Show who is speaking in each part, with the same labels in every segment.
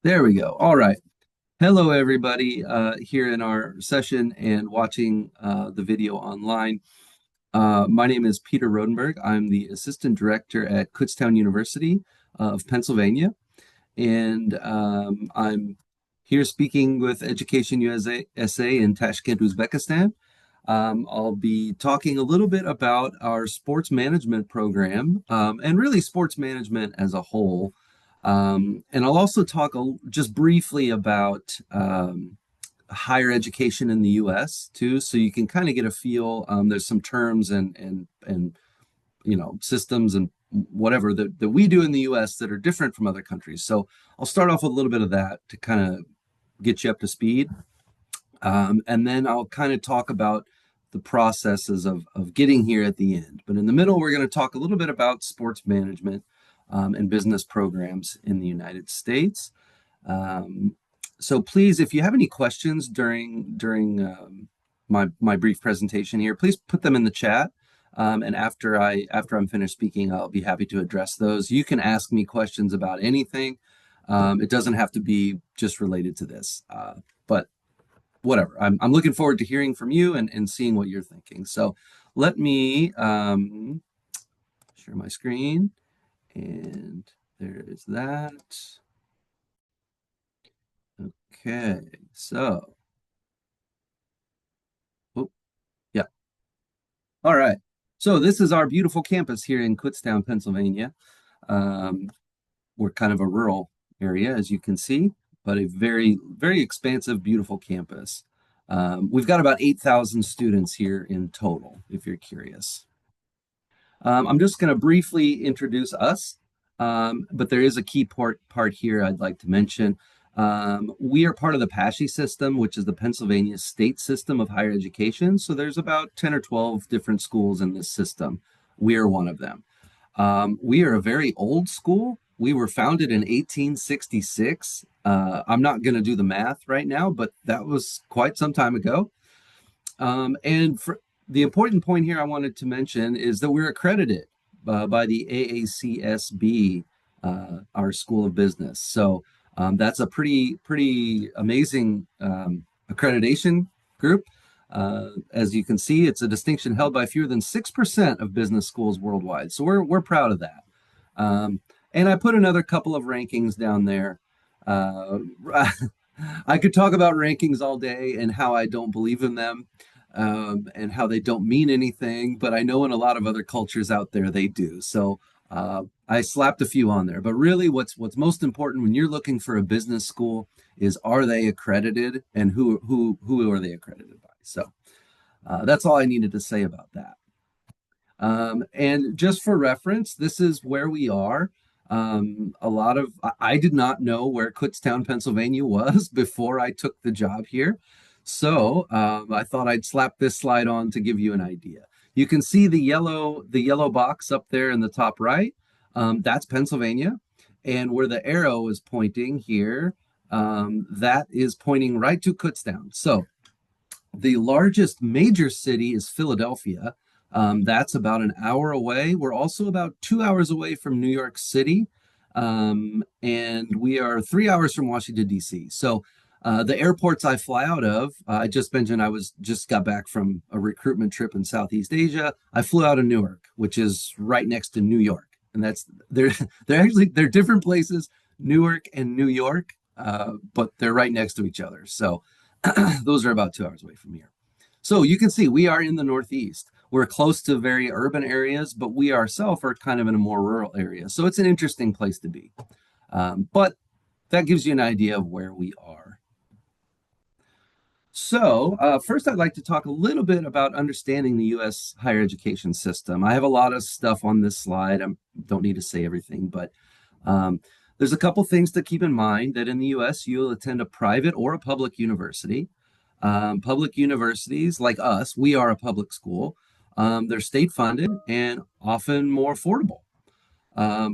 Speaker 1: There we go. All right. Hello, everybody, here in our session and watching the video online. My name is Peter Rodenberg. I'm the Assistant Director at Kutztown University of Pennsylvania, and I'm here speaking with Education USA in Tashkent, Uzbekistan. I'll be talking a little bit about our sports management program and really sports management as a whole. And I'll also talk just briefly about higher education in the U.S. too, so you can kind of get a feel. There's some terms and systems and whatever that we do in the U.S. that are different from other countries. So I'll start off with a little bit of that to kind of get you up to speed. And then I'll kind of talk about the processes of getting here at the end. But in the middle, we're going to talk a little bit about sports management and business programs in the United States. Um, so please, if you have any questions during my brief presentation here, please put them in the chat. And after I'm finished speaking, I'll be happy to address those. You can ask me questions about anything. It doesn't have to be just related to this, but whatever. I'm looking forward to hearing from you and seeing what you're thinking. So let me share my screen. And there is that. Okay, so, oh, yeah. All right. So this is our beautiful campus here in Kutztown, Pennsylvania. Um, we're kind of a rural area, as you can see, but a very, very expansive, beautiful campus. We've got about 8,000 students here in total, if you're curious. I'm just going to briefly introduce us, but there is a key part here I'd like to mention. We are part of the PASHE system, which is the Pennsylvania state system of higher education. So there's about 10 or 12 different schools in this system. We are one of them. We are a very old school. We were founded in 1866. I'm not going to do the math right now, but that was quite some time ago. And for the important point here I wanted to mention is that we're accredited by the AACSB, our School of Business. So that's a pretty amazing accreditation group. As you can see, it's a distinction held by fewer than 6% of business schools worldwide. So we're proud of that. And I put another couple of rankings down there. Uh, I could talk about rankings all day and how I don't believe in them, and how they don't mean anything, but I know in a lot of other cultures out there they do. So I slapped a few on there. But really, what's most important when you're looking for a business school is, are they accredited, and who are they accredited by? So that's all I needed to say about that. And just for reference, this is where we are. I did not know where Kutztown, Pennsylvania was before I took the job here. So I thought I'd slap this slide on to give you an idea. You can see the yellow box up there in the top right. That's Pennsylvania. And where the arrow is pointing here, that is pointing right to Kutztown. So the largest major city is Philadelphia. That's about an hour away. We're also about 2 hours away from New York City. And we are 3 hours from Washington, D.C. So the airports I fly out of, I just mentioned just got back from a recruitment trip in Southeast Asia. I flew out of Newark, which is right next to New York. And they're different places, Newark and New York, but they're right next to each other. So those are about 2 hours away from here. So you can see we are in the Northeast. We're close to very urban areas, but we ourselves are kind of in a more rural area. So it's an interesting place to be. But that gives you an idea of where we are. So first, I'd like to talk a little bit about understanding the U.S. higher education system. I have a lot of stuff on this slide. I don't need to say everything, but there's a couple things to keep in mind that in the U.S., you'll attend a private or a public university. Public universities, like us, we are a public school. They're state funded and often more affordable.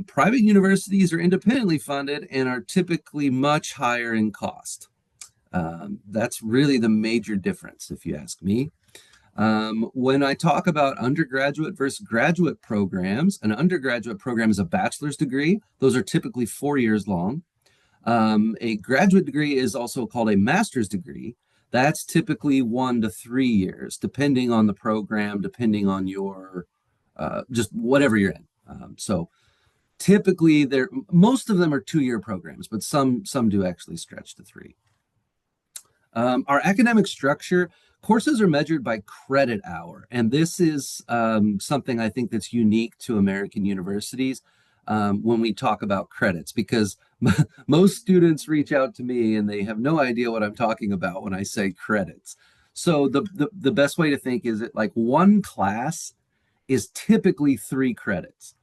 Speaker 1: Private universities are independently funded and are typically much higher in cost. That's really the major difference, if you ask me. When I talk about undergraduate versus graduate programs, an undergraduate program is a bachelor's degree. Those are typically 4 years long. A graduate degree is also called a master's degree. That's typically 1 to 3 years, depending on the program, depending on your just whatever you're in. So typically, most of them are 2 year programs, but some do actually stretch to three. Our academic structure courses are measured by credit hour, and this is something I think that's unique to American universities when we talk about credits, because most students reach out to me and they have no idea what I'm talking about when I say credits. So the best way to think is that like one class is typically 3 credits.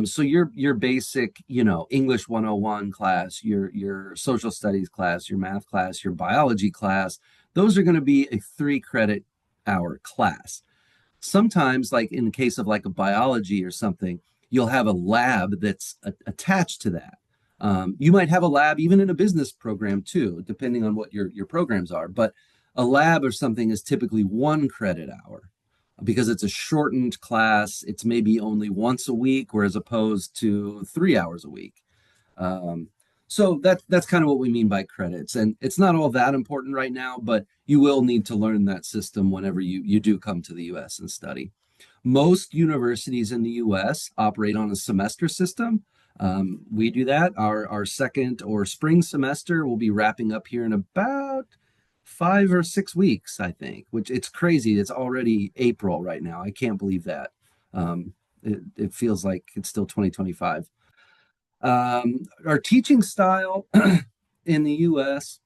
Speaker 1: So your basic, English 101 class, your social studies class, your math class, your biology class, those are going to be a 3 credit hour class. Sometimes, like in the case of like a biology or something, you'll have a lab that's attached to that. You might have a lab even in a business program too, depending on what your programs are. But a lab or something is typically 1 credit hour because it's a shortened class. It's maybe only once a week, whereas opposed to 3 hours a week. Um, so that's kind of what we mean by credits, and it's not all that important right now, but you will need to learn that system whenever you do come to the U.S. and study. Most universities in the U.S. operate on a semester system. We do that. Our second or spring semester will be wrapping up here in about 5 or 6 weeks, I think, which it's crazy. It's already April right now. I can't believe that. It feels like it's still 2025. Our teaching style in the US,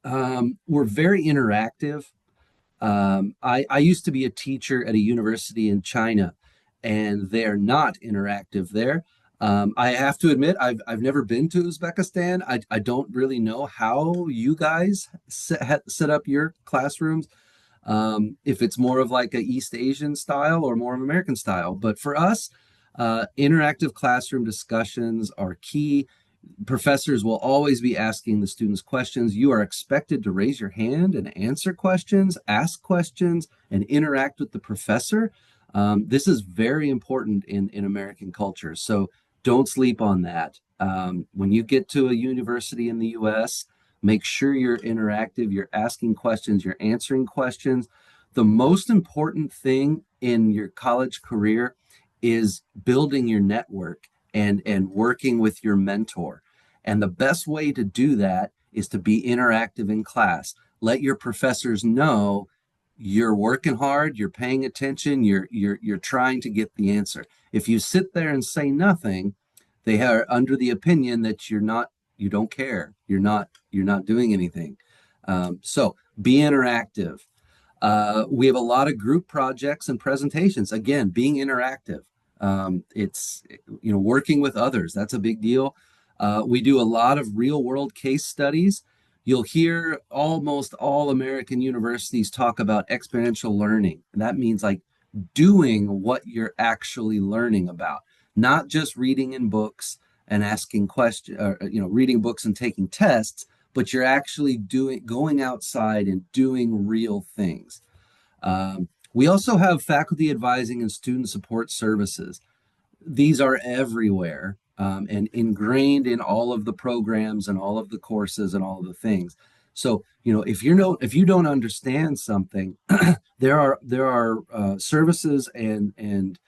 Speaker 1: we're very interactive. I used to be a teacher at a university in China, and they're not interactive there. I have to admit, I've never been to Uzbekistan. I don't really know how you guys set up your classrooms, if it's more of like a East Asian style or more of American style. But for us, interactive classroom discussions are key. Professors will always be asking the students questions. You are expected to raise your hand and answer questions, ask questions, and interact with the professor. This is very important in American culture. So don't sleep on that. When you get to a university in the US, make sure you're interactive, you're asking questions, you're answering questions. The most important thing in your college career is building your network and working with your mentor. And the best way to do that is to be interactive in class. Let your professors know you're working hard, you're paying attention, you're trying to get the answer. If you sit there and say nothing, they are under the opinion that you don't care, you're not doing anything. So be interactive. We have a lot of group projects and presentations. Again, being interactive. It's working with others. That's a big deal. We do a lot of real world case studies. You'll hear almost all American universities talk about experiential learning. And that means like doing what you're actually learning about, not just reading in books and asking questions, or, reading books and taking tests, but you're actually going outside and doing real things. We also have faculty advising and student support services. These are everywhere, and ingrained in all of the programs and all of the courses and all of the things. So, if you don't understand something, there are services and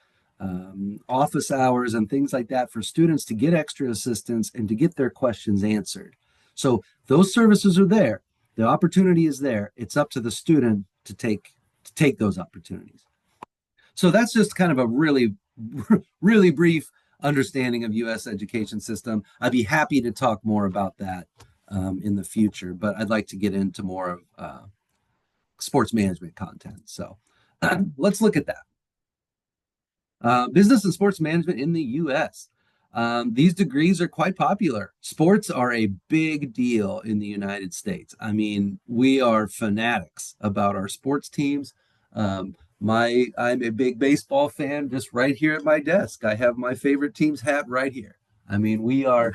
Speaker 1: office hours and things like that for students to get extra assistance and to get their questions answered. So those services are there. The opportunity is there. It's up to the student to take those opportunities. So that's just kind of a really, really brief understanding of U.S. education system. I'd be happy to talk more about that in the future, but I'd like to get into more of sports management content. So let's look at that. Business and sports management in the U.S. These degrees are quite popular. Sports are a big deal in the United States. I mean, we are fanatics about our sports teams. I'm a big baseball fan just right here at my desk. I have my favorite team's hat right here. I mean, we are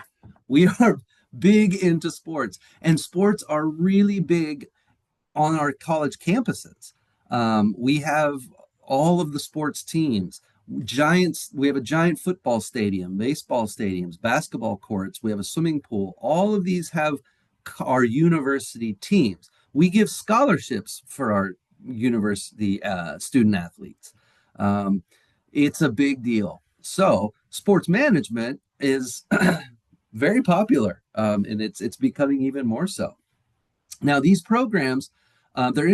Speaker 1: big into sports, and sports are really big on our college campuses. We have all of the sports teams. Giants, we have a giant football stadium, baseball stadiums, basketball courts, we have a swimming pool. All of these have our university teams. We give scholarships for our university student athletes. Um, it's a big deal. So sports management is very popular, and it's becoming even more so. Now, these programs, they're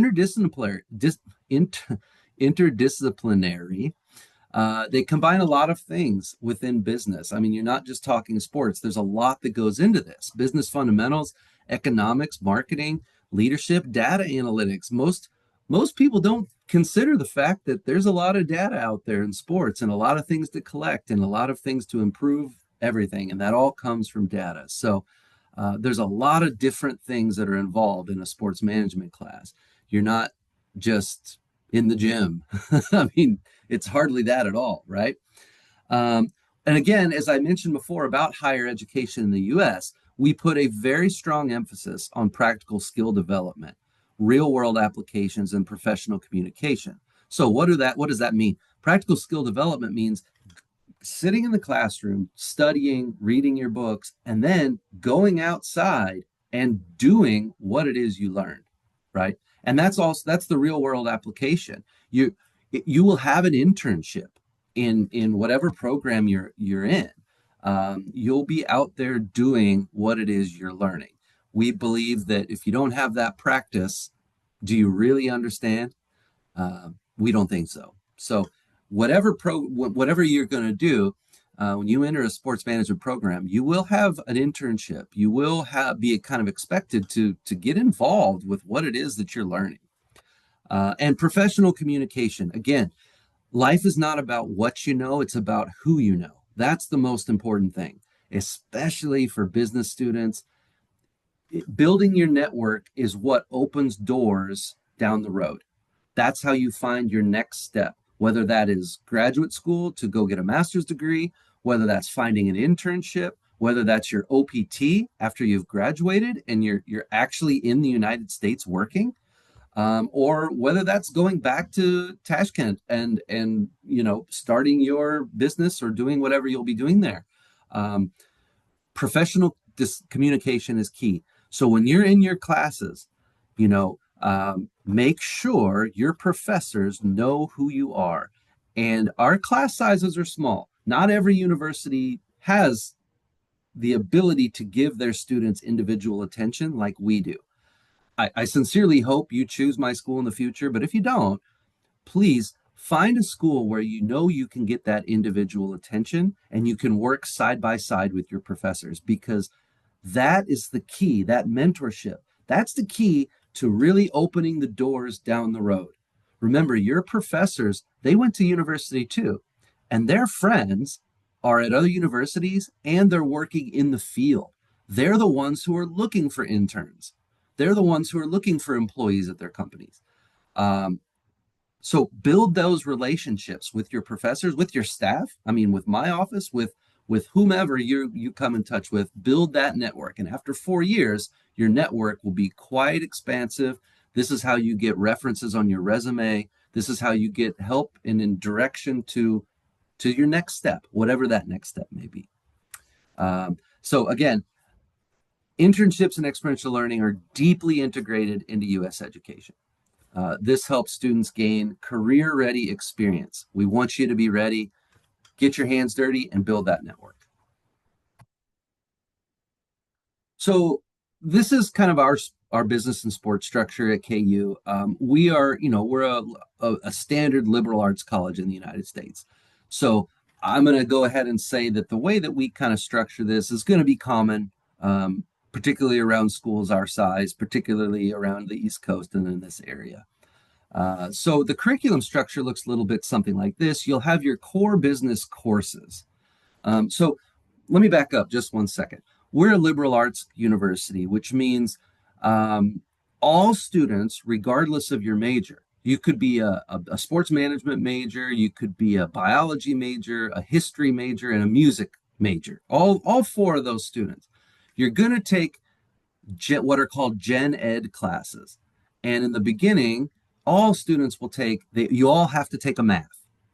Speaker 1: interdisciplinary. They combine a lot of things within business. I mean, you're not just talking sports. There's a lot that goes into this: business fundamentals, economics, marketing, leadership, data analytics. Most people don't consider the fact that there's a lot of data out there in sports and a lot of things to collect and a lot of things to improve everything, and that all comes from data. So there's a lot of different things that are involved in a sports management class. You're not just in the gym. I mean, it's hardly that at all, right? Um, and again, as I mentioned before about higher education in the US, we put a very strong emphasis on practical skill development, real world applications, and professional communication. So what does that mean? Practical skill development means sitting in the classroom, studying, reading your books, and then going outside and doing what it is you learned, right? And that's the real world application. You will have an internship in whatever program you're in. You'll be out there doing what it is you're learning. We believe that if you don't have that practice, do you really understand? We don't think so. So whatever you're going to do, when you enter a sports management program, you will have an internship. You will be kind of expected to get involved with what it is that you're learning. And professional communication. Again, life is not about what you know, it's about who you know. That's the most important thing, especially for business students. Building your network is what opens doors down the road. That's how you find your next step, whether that is graduate school to go get a master's degree, whether that's finding an internship, whether that's your OPT after you've graduated and you're actually in the United States working, or whether that's going back to Tashkent and starting your business or doing whatever you'll be doing there. Um, Professional communication is key. So when you're in your classes, make sure your professors know who you are. And our class sizes are small. Not every university has the ability to give their students individual attention like we do. I sincerely hope you choose my school in the future, but if you don't, please find a school where you know you can get that individual attention and you can work side by side with your professors, because that is the key, that mentorship. That's the key to really opening the doors down the road. Remember, your professors, they went to university too, and their friends are at other universities and they're working in the field. They're the ones who are looking for interns. They're the ones who are looking for employees at their companies. Um, so build those relationships with your professors, with your staff. I mean, with my office, with whomever you come in touch with. Build that network, and after 4 years, your network will be quite expansive. This is how you get references on your resume. This is how you get help and in direction to your next step, whatever that next step may be. So again, internships and experiential learning are deeply integrated into U.S. education. This helps students gain career-ready experience. We want you to be ready, get your hands dirty, and build that network. So this is kind of our business and sports structure at KU. We're a standard liberal arts college in the United States. So I'm going to go ahead and say that the way that we kind of structure this is going to be common, particularly around schools our size, particularly around the East Coast and in this area. So the curriculum structure looks a little bit something like this. You'll have your core business courses. So let me back up just one second. We're a liberal arts university, which means all students, regardless of your major, you could be a sports management major, you could be a biology major, a history major, and a music major. All four of those students. You're going to take what are called Gen Ed classes. And in the beginning, all students will you all have to take a math.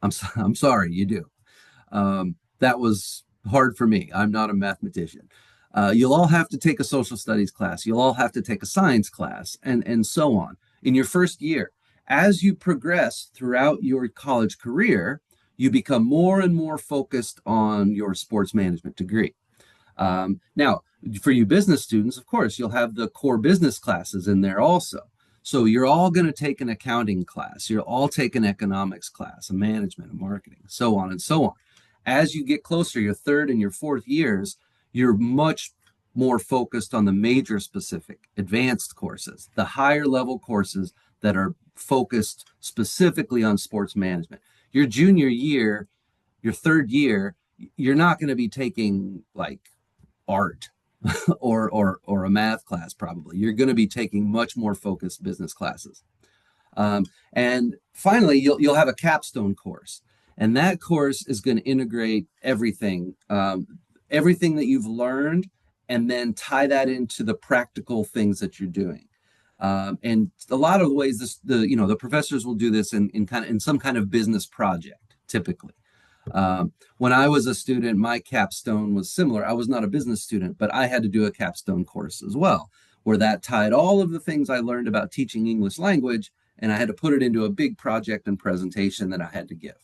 Speaker 1: I'm sorry, you do. That was hard for me. I'm not a mathematician. You'll all have to take a social studies class. You'll all have to take a science class, and so on in your first year. As you progress throughout your college career, you become more and more focused on your sports management degree. Now, for you business students, of course, you'll have the core business classes in there also. So you're all going to take an accounting class, you'll all take an economics class, a management, a marketing, so on and so on. As you get closer, your third and your fourth years, you're much more focused on the major specific advanced courses, the higher level courses that are focused specifically on sports management. Your junior year, your third year, you're not going to be taking like art or a math class probably. You're going to be taking much more focused business classes. And finally, you'll have a capstone course, and that course is going to integrate everything, everything that you've learned, and then tie that into the practical things that you're doing. And a lot of the ways the professors will do this in some kind of business project typically. When I was a student, my capstone was similar. I was not a business student, but I had to do a capstone course as well, where that tied all of the things I learned about teaching English language, and I had to put it into a big project and presentation that I had to give.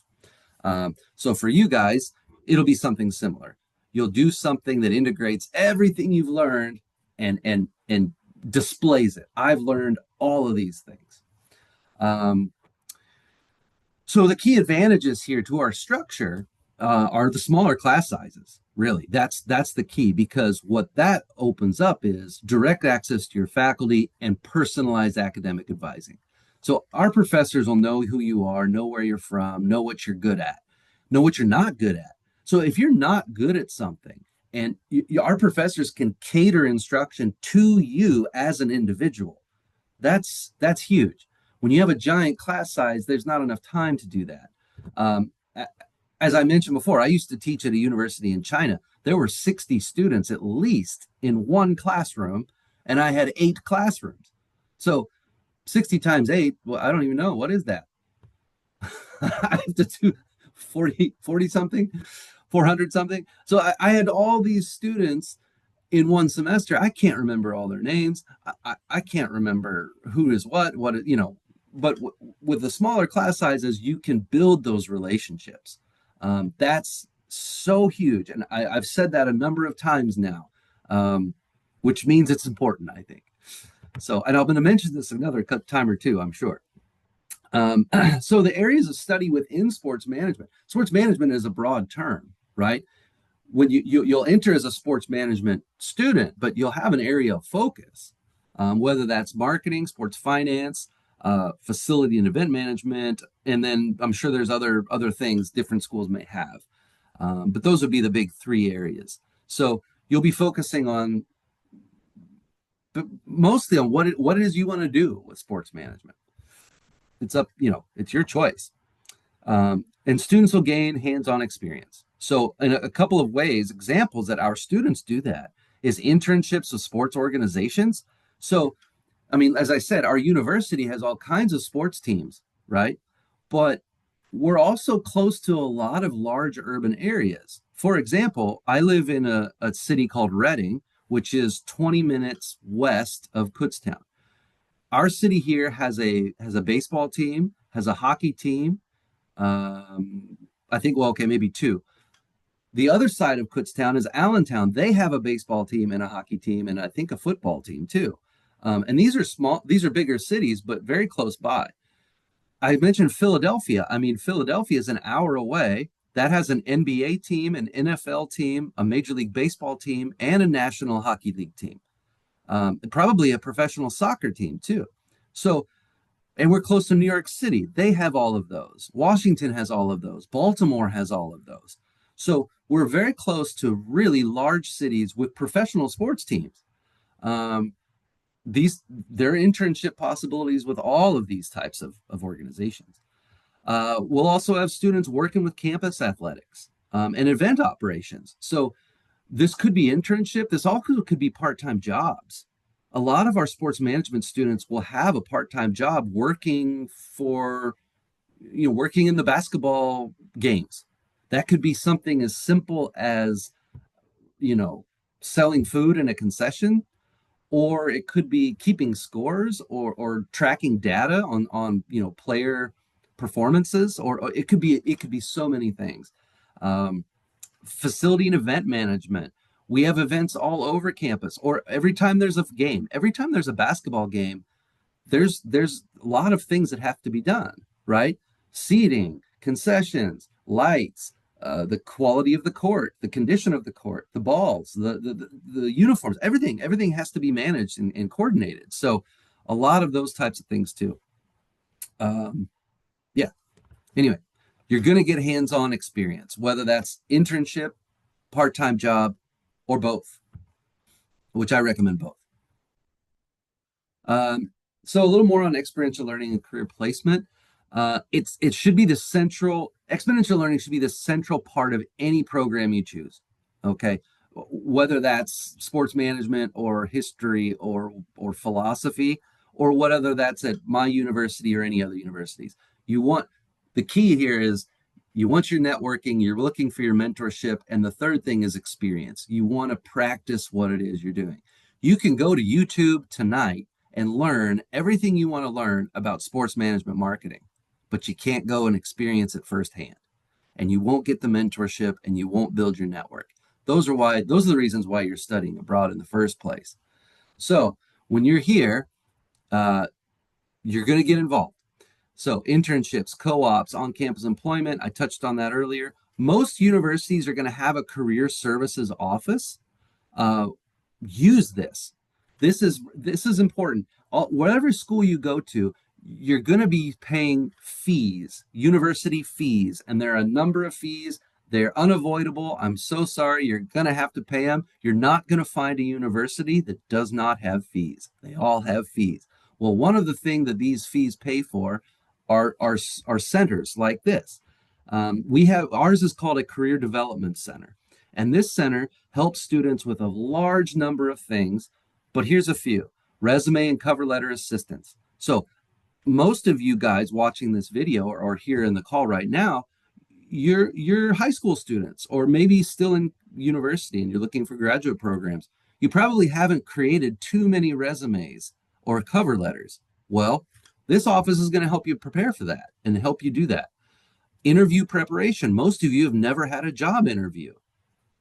Speaker 1: So for you guys, it'll be something similar. You'll do something that integrates everything you've learned and displays it. I've learned all of these things. So the key advantages here to our structure are the smaller class sizes. Really, that's the key, because what that opens up is direct access to your faculty and personalized academic advising. So our professors will know who you are, know where you're from, know what you're good at, know what you're not good at. So if you're not good at something, and our professors can cater instruction to you as an individual, that's huge. When you have a giant class size, there's not enough time to do that. As I mentioned before, I used to teach at a university in China. There were 60 students at least in one classroom, and I had 8 classrooms. So 60 times 8, well, I don't even know. What is that? I have to do 40 something, 400 something. So I had all these students in one semester. I can't remember all their names. I can't remember who is what, but with the smaller class sizes, you can build those relationships. That's so huge. And I've said that a number of times now, which means it's important, I think. So, and I'm going to mention this another time or two, I'm sure. So the areas of study within sports management is a broad term, right? When you'll enter as a sports management student, but you'll have an area of focus, whether that's marketing, sports finance, facility and event management, and then I'm sure there's other things different schools may have. But those would be the big 3 areas. So you'll be focusing on mostly on what it is you want to do with sports management. It's it's your choice. And students will gain hands-on experience. So in a couple of ways, examples that our students do that is internships with sports organizations. So, I mean, as I said, our university has all kinds of sports teams, right? But we're also close to a lot of large urban areas. For example, I live in a city called Reading, which is 20 minutes west of Kutztown. Our city here has a baseball team, has a hockey team. I think, well, okay, maybe 2. The other side of Kutztown is Allentown. They have a baseball team and a hockey team, and I think a football team too. And these are bigger cities, but very close by. I mentioned Philadelphia. I mean, Philadelphia is an hour away. That has an NBA team, an NFL team, a Major League Baseball team, and a National Hockey League team. Probably a professional soccer team too. So, and we're close to New York City. They have all of those. Washington has all of those. Baltimore has all of those. So we're very close to really large cities with professional sports teams. There are internship possibilities with all of these types of organizations. We'll also have students working with campus athletics and event operations. So this could be internship. This also could be part-time jobs. A lot of our sports management students will have a part-time job working for working in the basketball games. That could be something as simple as, you know, selling food in a concession, or it could be keeping scores or tracking data on player performances, or it could be so many things. Um, Facility and event management. We have events all over campus, or every time there's a game, every time there's a basketball game, there's a lot of things that have to be done, right? Seating, concessions, lights, the quality of the court, the condition of the court, the balls, the uniforms, everything has to be managed and coordinated. So a lot of those types of things too. Um, yeah. Anyway, you're going to get hands-on experience, whether that's internship, part-time job, or both, which I recommend both. So a little more on experiential learning and career placement. It should be the central exponential learning should be the central part of any program you choose. Okay, whether that's sports management or history or philosophy, or whether that's at my university or any other universities. You want the key here is you want your networking, you're looking for your mentorship, and the third thing is experience. You want to practice what it is you're doing. You can go to YouTube tonight and learn everything you want to learn about sports management marketing, but you can't go and experience it firsthand. And you won't get the mentorship and you won't build your network. Those are the reasons why you're studying abroad in the first place. So when you're here, uh, you're going to get involved. So internships, co-ops, on-campus employment, I touched on that earlier. Most universities are going to have a career services office. Uh, Use this. This is important. Whatever school you go to, you're going to be paying fees, university fees, and there are a number of fees. They're unavoidable. I'm so sorry. You're going to have to pay them. You're not going to find a university that does not have fees. They all have fees. Well, one of the things that these fees pay for are centers like this. We have ours is called a career development center. And this center helps students with a large number of things, but here's a few: resume and cover letter assistance. So most of you guys watching this video or here in the call right now, you're high school students or maybe still in university and you're looking for graduate programs. You probably haven't created too many resumes or cover letters. Well, this office is going to help you prepare for that and help you do that. Interview preparation. Most of you have never had a job interview.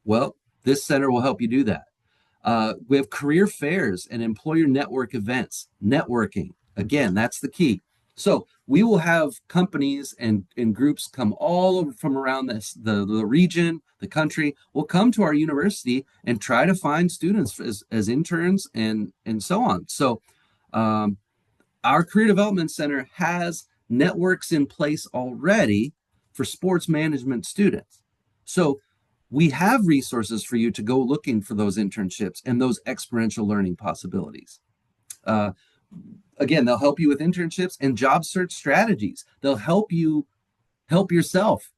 Speaker 1: Well, this center will help you do that. We have career fairs and employer network events. Networking, again, that's the key. So we will have companies and groups come all over from around the region, the country, will come to our university and try to find students as interns and so on. So our Career Development Center has networks in place already for sports management students. So we have resources for you to go looking for those internships and those experiential learning possibilities. Uh, Again, they'll help you with internships and job search strategies. They'll help you help yourself.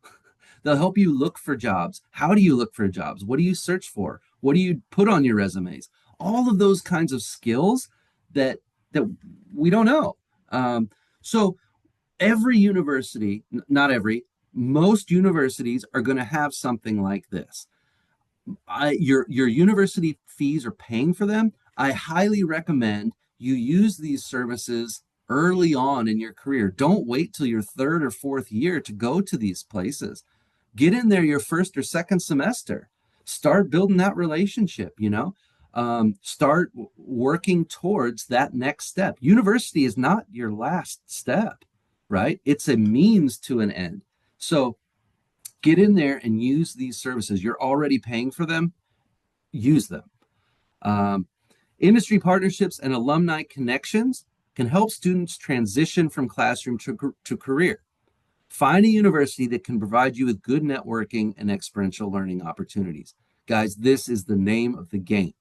Speaker 1: They'll help you look for jobs. How do you look for jobs? What do you search for? What do you put on your resumes? All of those kinds of skills that we don't know. So every university, not every, most universities are going to have something like this. Your university fees are paying for them. I highly recommend you use these services early on in your career. Don't wait till your third or fourth year to go to these places. Get in there your first or second semester. Start building that relationship, start working towards that next step. University is not your last step, right? It's a means to an end. So get in there and use these services. You're already paying for them. Use them. Um, Industry partnerships and alumni connections can help students transition from classroom to career. Find a university that can provide you with good networking and experiential learning opportunities. Guys, this is the name of the game.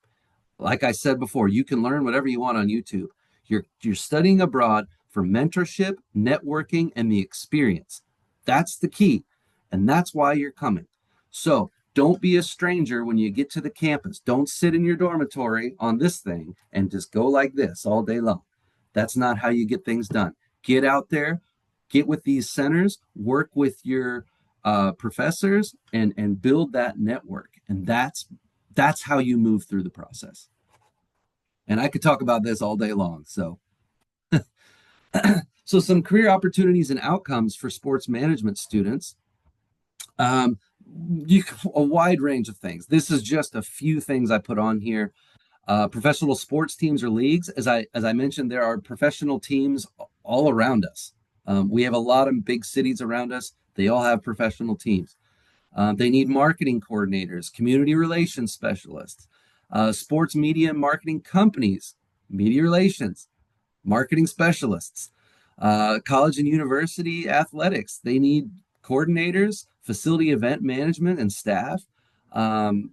Speaker 1: Like I said before, you can learn whatever you want on YouTube. You're studying abroad for mentorship, networking, and the experience. That's the key, and that's why you're coming. So don't be a stranger when you get to the campus. Don't sit in your dormitory on this thing and just go like this all day long. That's not how you get things done. Get out there, get with these centers, work with your professors, and build that network. And that's how you move through the process. And I could talk about this all day long. So some career opportunities and outcomes for sports management students. Um, a wide range of things. This is just a few things I put on here. Professional sports teams or leagues. As I mentioned, there are professional teams all around us. We have a lot of big cities around us. They all have professional teams. They need marketing coordinators, community relations specialists, sports media and marketing companies, media relations, marketing specialists, college and university athletics. They need coordinators, facility event management and staff, um,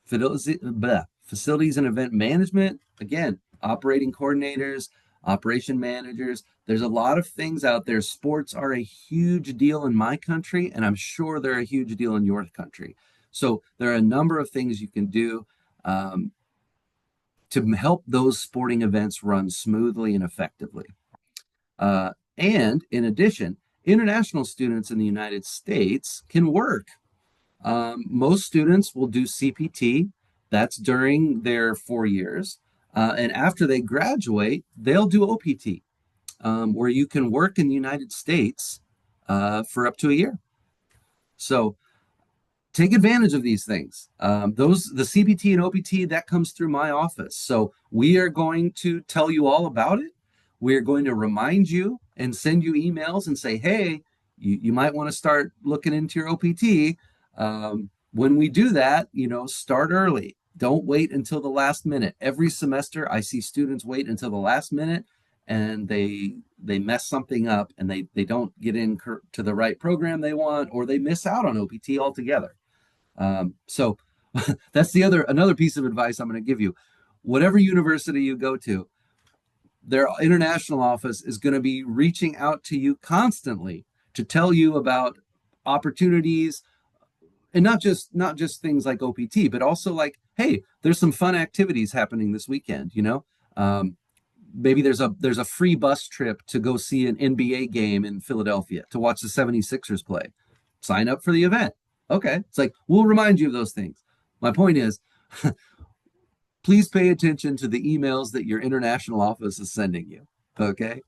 Speaker 1: facilities and event management. Again, operating coordinators, operation managers. There's a lot of things out there. Sports are a huge deal in my country, and I'm sure they're a huge deal in your country. So there are a number of things you can do um, to help those sporting events run smoothly and effectively. And in addition, international students in the United States can work. Most students will do CPT, that's during their 4 years. And after they graduate, they'll do OPT, where you can work in the United States for up to a year. So take advantage of these things. The CPT and OPT that comes through my office. So we are going to tell you all about it. We're going to remind you and send you emails and say, hey, you might want to start looking into your OPT. When we do that, start early. Don't wait until the last minute. Every semester, I see students wait until the last minute and they mess something up and they don't get in to the right program they want, or they miss out on OPT altogether. So that's another piece of advice I'm going to give you. Whatever university you go to, their international office is going to be reaching out to you constantly to tell you about opportunities, and not just things like OPT, but also like, hey, there's some fun activities happening this weekend. Maybe there's a free bus trip to go see an NBA game in Philadelphia to watch the 76ers play. Sign up for the event. Okay. It's like, we'll remind you of those things. My point is, please pay attention to the emails that your international office is sending you. Okay.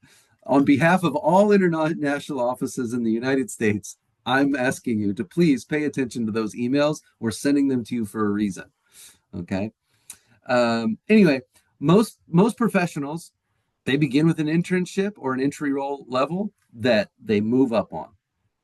Speaker 1: On behalf of all international offices in the United States, I'm asking you to please pay attention to those emails. We're sending them to you for a reason. Okay. Anyway, most professionals, they begin with an internship or an entry role level that they move up on,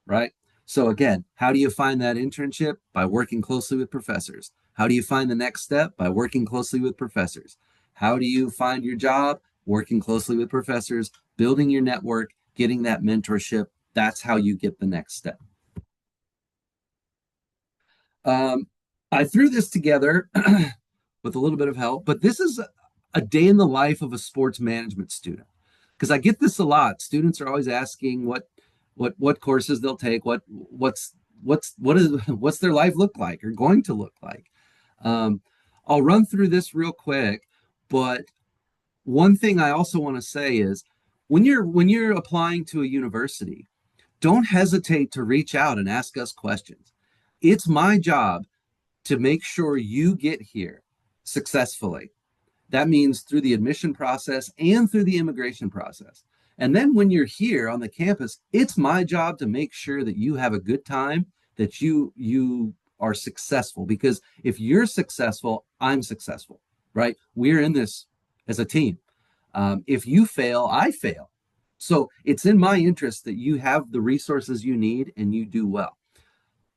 Speaker 1: right? So again, how do you find that internship? By working closely with professors. How do you find the next step? By working closely with professors. How do you find your job? Working closely with professors, building your network, getting that mentorship. That's how you get the next step. I threw this together with a little bit of help, but this is a day in the life of a sports management student, because I get this a lot. Students are always asking what courses they'll take, what's their life look like or going to look like. I'll run through this real quick, but one thing I also want to say is when you're applying to a university, don't hesitate to reach out and ask us questions. It's my job to make sure you get here successfully. That means through the admission process and through the immigration process. And then when you're here on the campus, it's my job to make sure that you have a good time, that you are successful. Because if you're successful, I'm successful, right? We're in this as a team. If you fail, I fail. So it's in my interest that you have the resources you need and you do well.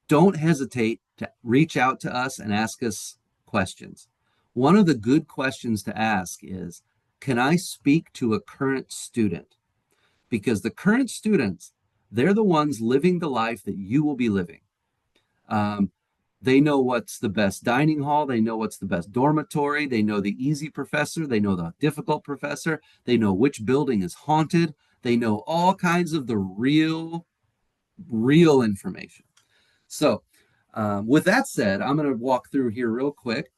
Speaker 1: Don't hesitate to reach out to us and ask us questions. One of the good questions to ask is, can I speak to a current student? Because the current students, they're the ones living the life that you will be living. They know what's the best dining hall. They know what's the best dormitory. They know the easy professor. They know the difficult professor. They know which building is haunted. They know all kinds of the real information. So with that said, I'm going to walk through here real quick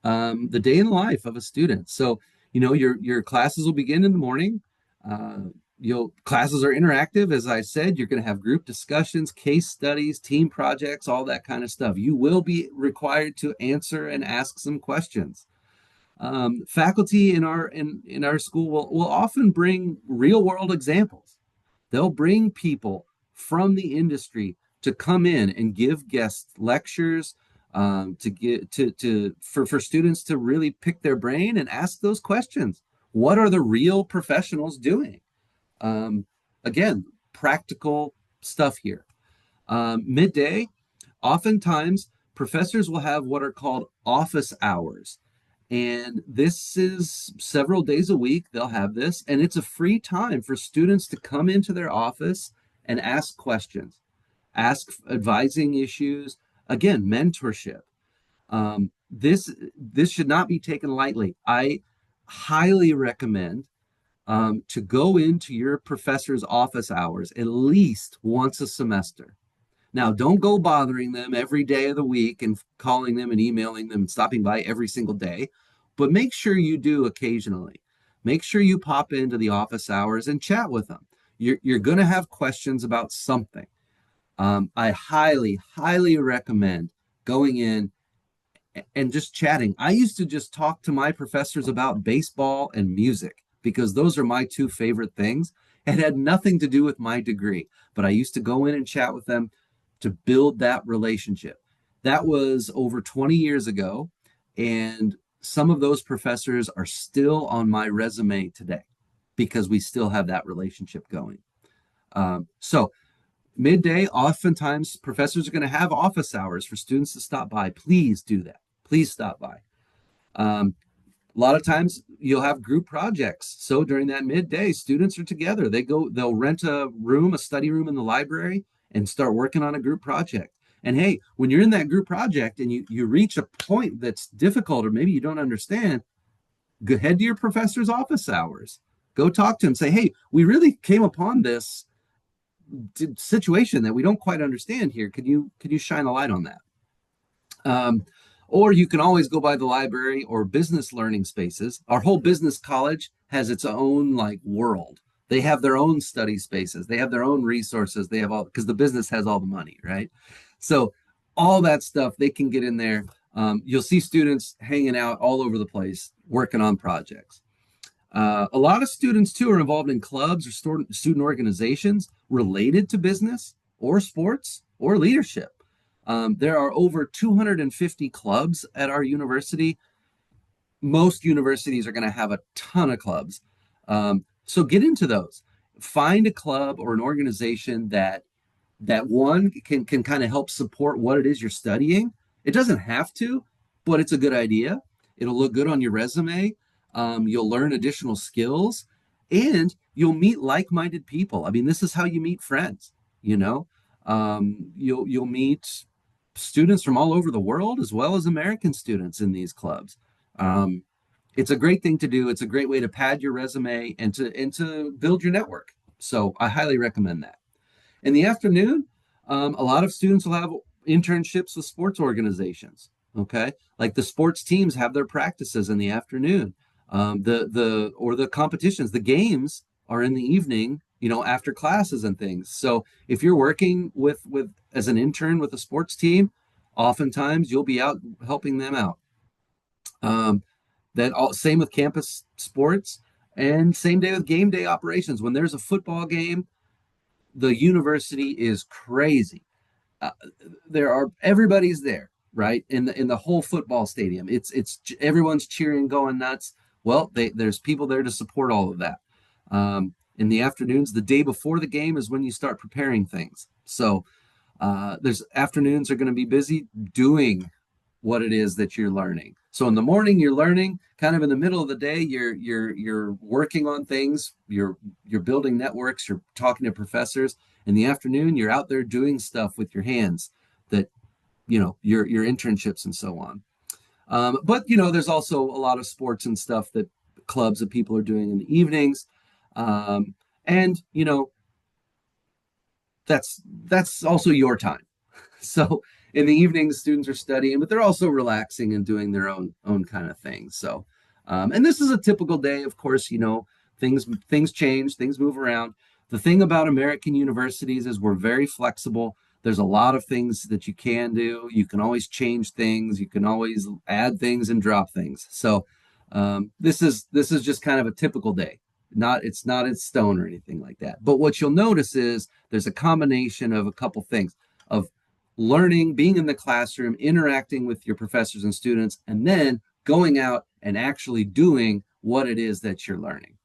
Speaker 1: the day in the life of a student. So, your classes will begin in the morning. You'll classes are interactive, as I said. You're going to have group discussions, case studies, team projects, all that kind of stuff. You will be required to answer and ask some questions. Faculty in our school will often bring real world examples. They'll bring people from the industry to come in and give guest lectures, to get to for students to really pick their brain and ask those questions. What are the real professionals doing? Um, Again, practical stuff here. Midday, oftentimes professors will have what are called office hours. And this is several days a week, they'll have this, and it's a free time for students to come into their office and ask questions, ask advising issues, again, mentorship. This should not be taken lightly. I highly recommend to go into your professor's office hours at least once a semester. Now, don't go bothering them every day of the week and calling them and emailing them and stopping by every single day, but make sure you do occasionally. Make sure you pop into the office hours and chat with them. You're going to have questions about something. I highly, highly recommend going in and just chatting. I used to just talk to my professors about baseball and music because those are my two favorite things. It had nothing to do with my degree, but I used to go in and chat with them to build that relationship. That was over 20 years ago, and some of those professors are still on my resume today because we still have that relationship going. So midday, oftentimes professors are going to have office hours for students to stop by. Please do that. Please stop by. A lot of times you'll have group projects. So during that midday, students are together. They'll rent a room, a study room in the library, and start working on a group project. And hey, when you're in that group project and you reach a point that's difficult or maybe you don't understand, go head to your professor's office hours. Go talk to him. Say, hey, we really came upon this situation that we don't quite understand here. Could you shine a light on that? Um, or you can always go by the library or business learning spaces. Our whole business college has its own like world. They have their own study spaces. They have their own resources. They have all because the business has all the money, right? So all that stuff they can get in there. You'll see students hanging out all over the place working on projects. A lot of students too are involved in clubs or student organizations related to business or sports or leadership. There are over 250 clubs at our university. Most universities are going to have a ton of clubs. So get into those. Find a club or an organization that one can kind of help support what it is you're studying. It doesn't have to, but it's a good idea. It'll look good on your resume. You'll learn additional skills and you'll meet like-minded people. I mean, this is how you meet friends, you know. You'll meet students from all over the world as well as American students in these clubs. Um, it's a great thing to do. It's a great way to pad your resume and to build your network. So I highly recommend that. In the afternoon, a lot of students will have internships with sports organizations. Okay, like the sports teams have their practices in the afternoon. The competitions, the games are in the evening. You know, after classes and things. So if you're working with as an intern with a sports team, oftentimes you'll be out helping them out. Um, that all same with campus sports and same day with game day operations. When there's a football game, the university is crazy. Uh, there are everybody's there, right? In the whole football stadium. It's everyone's cheering, going nuts. Well, there's people there to support all of that. In the afternoons, the day before the game is when you start preparing things. So there's afternoons are going to be busy doing what it is that you're learning. So in the morning you're learning, kind of in the middle of the day you're working on things, you're building networks, you're talking to professors. In the afternoon you're out there doing stuff with your hands that your internships and so on. But there's also a lot of sports and stuff that clubs that people are doing in the evenings. And that's also your time. So in the evenings, students are studying, but they're also relaxing and doing their own kind of things. So, and this is a typical day, of course. Things change, things move around. The thing about American universities is we're very flexible. There's a lot of things that you can do. You can always change things. You can always add things and drop things. So this is just kind of a typical day. It's not in stone or anything like that. But what you'll notice is there's a combination of a couple things of learning, being in the classroom, interacting with your professors and students, and then going out and actually doing what it is that you're learning.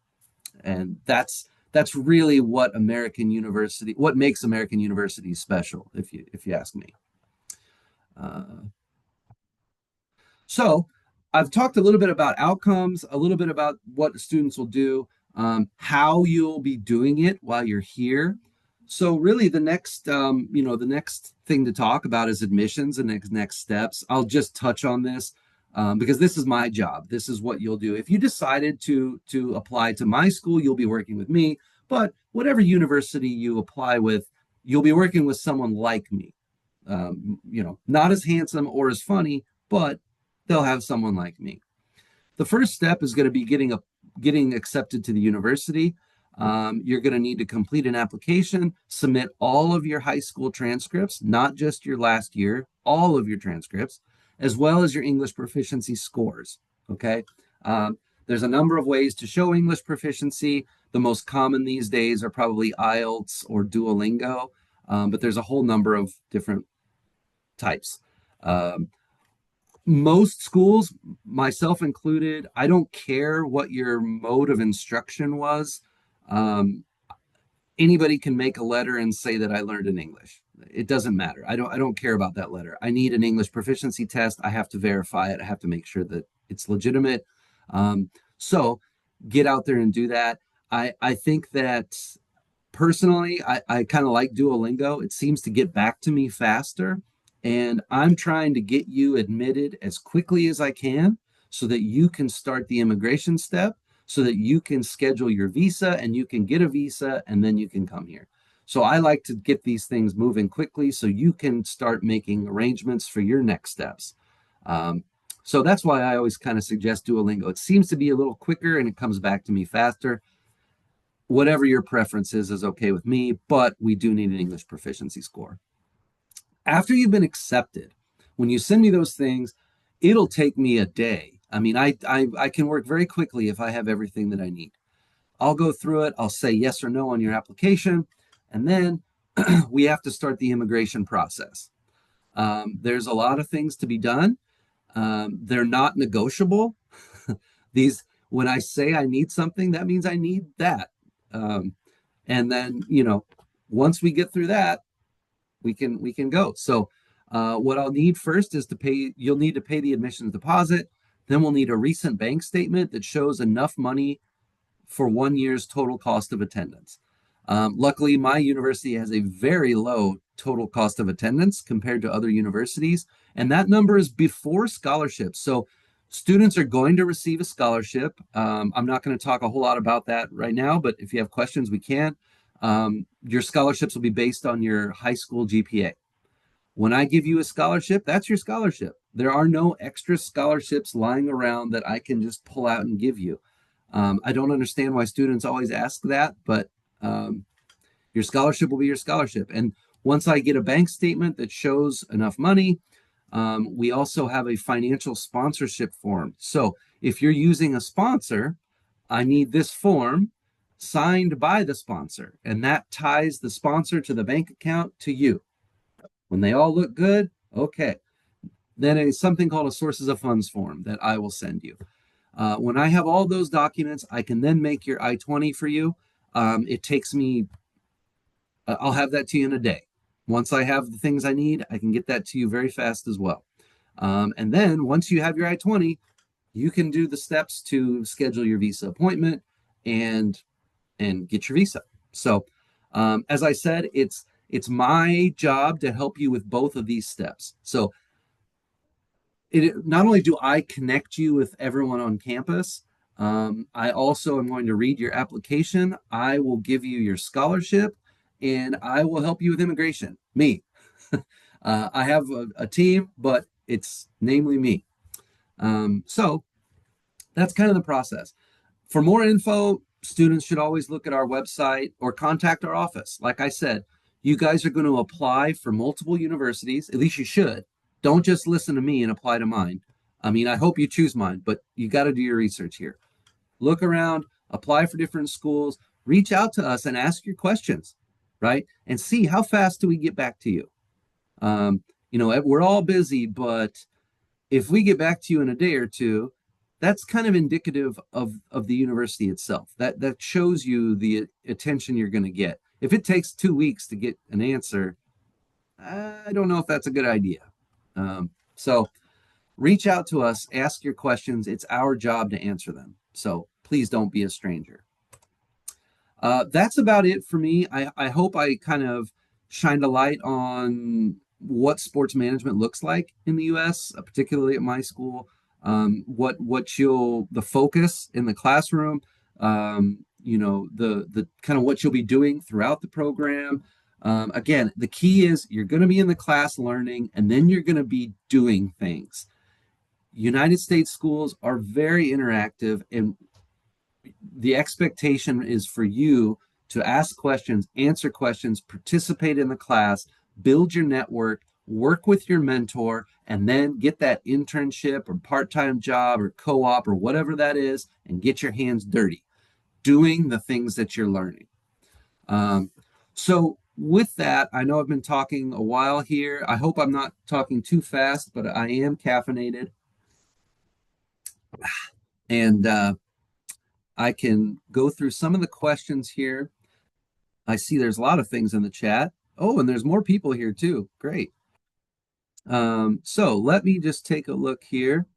Speaker 1: And that's really what makes American universities special, if you ask me. Uh, so I've talked a little bit about outcomes, a little bit about what students will do, how you'll be doing it while you're here. So really, the next thing to talk about is admissions and next steps. I'll just touch on this because this is my job. This is what you'll do. If you decided to apply to my school, you'll be working with me. But whatever university you apply with, you'll be working with someone like me. Not as handsome or as funny, but they'll have someone like me. The first step is going to be getting accepted to the university. You're going to need to complete an application, submit all of your high school transcripts, not just your last year, all of your transcripts, as well as your English proficiency scores. Okay. There's a number of ways to show English proficiency. The most common these days are probably IELTS or Duolingo, but there's a whole number of different types. Most schools, myself included, I don't care what your mode of instruction was. Um, Anybody can make a letter and say that I learned in English. It doesn't matter. I don't care about that letter. I need an English proficiency test. I have to verify it. I have to make sure that it's legitimate. So get out there and do that. I think that personally, I kind of like Duolingo. It seems to get back to me faster. And I'm trying to get you admitted as quickly as I can so that you can start the immigration step, so that you can schedule your visa and you can get a visa and then you can come here. So I like to get these things moving quickly so you can start making arrangements for your next steps. Um, so that's why I always kind of suggest Duolingo. It seems to be a little quicker and it comes back to me faster. Whatever your preference is okay with me, but we do need an English proficiency score. After you've been accepted, when you send me those things, it'll take me a day. I mean, I can work very quickly if I have everything that I need. I'll go through it. I'll say yes or no on your application. And then we have to start the immigration process. There's a lot of things to be done. They're not negotiable. When I say I need something, that means I need that. And then, once we get through that, we can go. So what I'll need first is you'll need to pay the admissions deposit. Then we'll need a recent bank statement that shows enough money for 1 year's total cost of attendance. Luckily, my university has a very low total cost of attendance compared to other universities, and that number is before scholarships. So students are going to receive a scholarship. I'm not going to talk a whole lot about that right now, but if you have questions, we can. Your scholarships will be based on your high school GPA. When I give you a scholarship, that's your scholarship. There are no extra scholarships lying around that I can just pull out and give you. I don't understand why students always ask that, but your scholarship will be your scholarship. And once I get a bank statement that shows enough money, we also have a financial sponsorship form. So if you're using a sponsor, I need this form signed by the sponsor, and that ties the sponsor to the bank account to you. When they all look good, okay. Then it's something called a sources of funds form that I will send you. When I have all those documents, I can then make your I-20 for you. It takes me, I'll have that to you in a day. Once I have the things I need, I can get that to you very fast as well. And then once you have your I-20, you can do the steps to schedule your visa appointment and get your visa. So as I said, it's my job to help you with both of these steps. So not only do I connect you with everyone on campus, I also am going to read your application. I will give you your scholarship, and I will help you with immigration. Me. I have a team, but it's namely me. So that's kind of the process. For more info, students should always look at our website or contact our office. Like I said, you guys are going to apply for multiple universities. At least you should. Don't just listen to me and apply to mine. I mean, I hope you choose mine, but you got to do your research here. Look around, apply for different schools, reach out to us and ask your questions, right? And see how fast do we get back to you. Um, we're all busy, but if we get back to you in a day or two, that's kind of indicative of the university itself. That shows you the attention you're going to get. If it takes 2 weeks to get an answer, I don't know if that's a good idea. So reach out to us, ask your questions. It's our job to answer them. So please don't be a stranger. That's about it for me. I hope I kind of shined a light on what sports management looks like in the U.S., particularly at my school. The focus in the classroom, the kind of what you'll be doing throughout the program. Again, the key is you're going to be in the class learning, and then you're going to be doing things. United States schools are very interactive, and the expectation is for you to ask questions, answer questions, participate in the class, build your network, work with your mentor, and then get that internship or part-time job or co-op or whatever that is, and get your hands dirty doing the things that you're learning. So with that, I know I've been talking a while here. I hope I'm not talking too fast, but I am caffeinated. And I can go through some of the questions here. I see there's a lot of things in the chat. Oh, and there's more people here too. Great. So let me just take a look here.